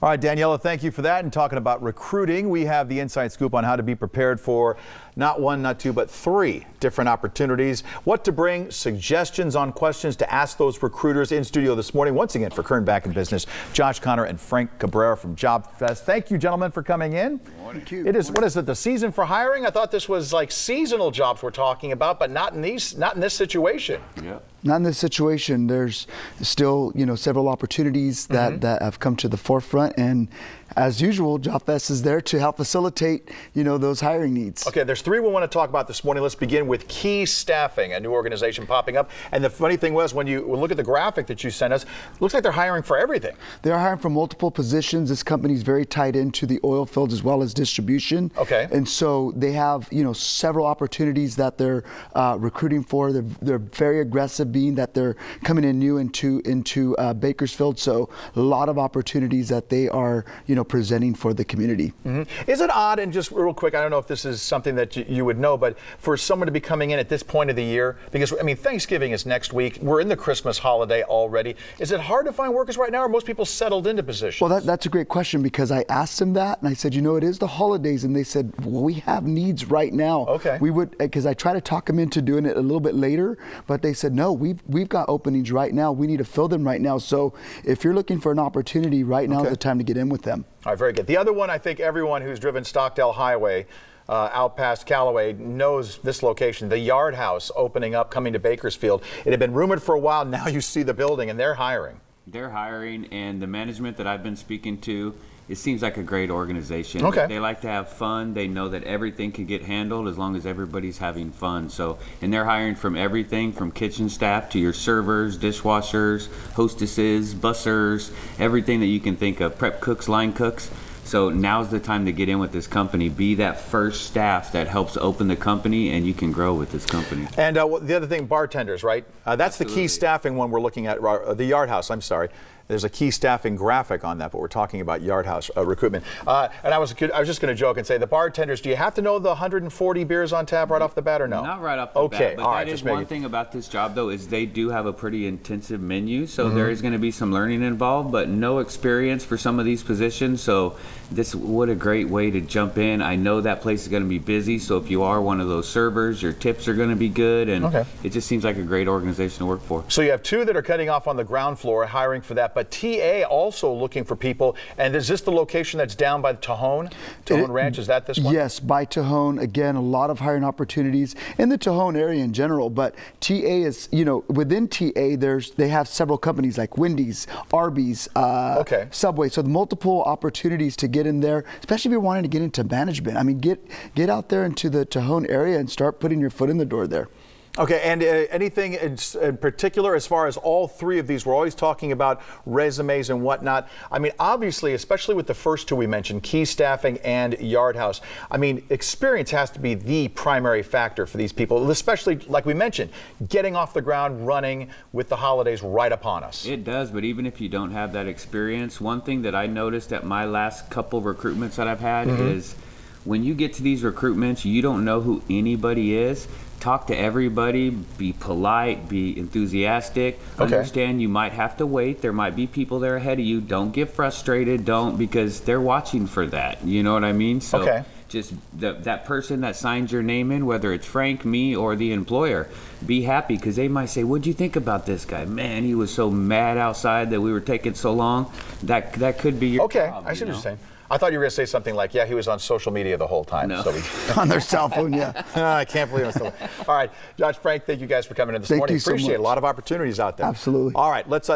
All right, Daniela, thank you for that. And talking about recruiting, we have the inside scoop on how to be prepared for not one, not two, but 3 different opportunities. What to bring, suggestions on questions to ask those recruiters. In studio this morning, once again, for Kern Back in Business, Josh Connor and Frank Cabrera from Job Fest. Thank you, gentlemen, for coming in. Thank you. It is, what is it, the season for hiring? I thought this was like seasonal jobs we're talking about, but not in this situation. Yeah. Not in this situation. There's still, several opportunities that have come to the forefront, and as usual, JobFest is there to help facilitate, those hiring needs. Okay, there's 3 we want to talk about this morning. Let's begin with Key Staffing, a new organization popping up. And the funny thing was, when you look at the graphic that you sent us, it looks like they're hiring for everything. They are hiring for multiple positions. This company is very tied into the oil fields as well as distribution. Okay. And so they have, several opportunities that they're recruiting for. They're very aggressive, being that they're coming in new into Bakersfield. So a lot of opportunities that they are, presenting for the community. Is it odd, and just real quick, I don't know if this is something that you would know, but for someone to be coming in at this point of the year, because Thanksgiving is next week, we're in the Christmas holiday already. Is it hard to find workers right now, or are most people settled into positions? Well, that's a great question, because I asked them that, and I said, it is the holidays, and they said, well, we have needs right now. Okay. We would, because I try to talk them into doing it a little bit later, but they said, no, we've got openings right now. We need to fill them right now. So if you're looking for an opportunity right now, is the time to get in with them. All right, very good. The other one, I think everyone who's driven Stockdale Highway out past Callaway knows this location, the Yard House opening up, coming to Bakersfield. It had been rumored for a while. Now you see the building, and they're hiring. They're hiring, and the management that I've been speaking to, it seems like a great organization. Okay. They like to have fun. They know that everything can get handled as long as everybody's having fun. So, and they're hiring from everything from kitchen staff to your servers, dishwashers, hostesses, bussers, everything that you can think of, prep cooks, line cooks. So now's the time to get in with this company. Be that first staff that helps open the company, and you can grow with this company. And the other thing, bartenders, right? That's the Key Staffing one we're looking at, the Yard House, I'm sorry. There's a Key Staffing graphic on that, but we're talking about Yard House recruitment. And I was just going to joke and say, the bartenders, do you have to know the 140 beers on tap right off the bat, or no? Not right off the bat. But all right, that is one thing about this job, though, is they do have a pretty intensive menu. So there is going to be some learning involved, but no experience for some of these positions. So what a great way to jump in. I know that place is going to be busy. So if you are one of those servers, your tips are going to be good. And it just seems like a great organization to work for. So you have 2 that are cutting off on the ground floor, hiring for that. But TA also looking for people. And is this the location that's down by the Tejon Ranch? Is that this one? Yes, by Tejon. Again, a lot of hiring opportunities in the Tejon area in general. But TA is, within TA, they have several companies like Wendy's, Arby's, Subway. So multiple opportunities to get in there, especially if you're wanting to get into management. Get out there into the Tejon area and start putting your foot in the door there. Okay, and anything in particular as far as all 3 of these? We're always talking about resumes and whatnot. Obviously, especially with the first 2 we mentioned, Key Staffing and Yard House, experience has to be the primary factor for these people, especially, like we mentioned, getting off the ground running with the holidays right upon us. It does, but even if you don't have that experience, one thing that I noticed at my last couple recruitments that I've had is when you get to these recruitments, you don't know who anybody is. Talk to everybody, be polite, be enthusiastic, understand you might have to wait. There might be people there ahead of you. Don't get frustrated, because they're watching for that. You know what I mean? So just that person that signs your name in, whether it's Frank, me, or the employer, be happy, because they might say, what'd you think about this guy? Man, he was so mad outside that we were taking so long. That could be your job, I see what you're saying. I thought you were going to say something like, he was on social media the whole time. No. So on their cell phone, I can't believe it. All right, Josh, Frank, thank you guys for coming in this morning. Thank you so much. Appreciate it. A lot of opportunities out there. Absolutely. All right, let's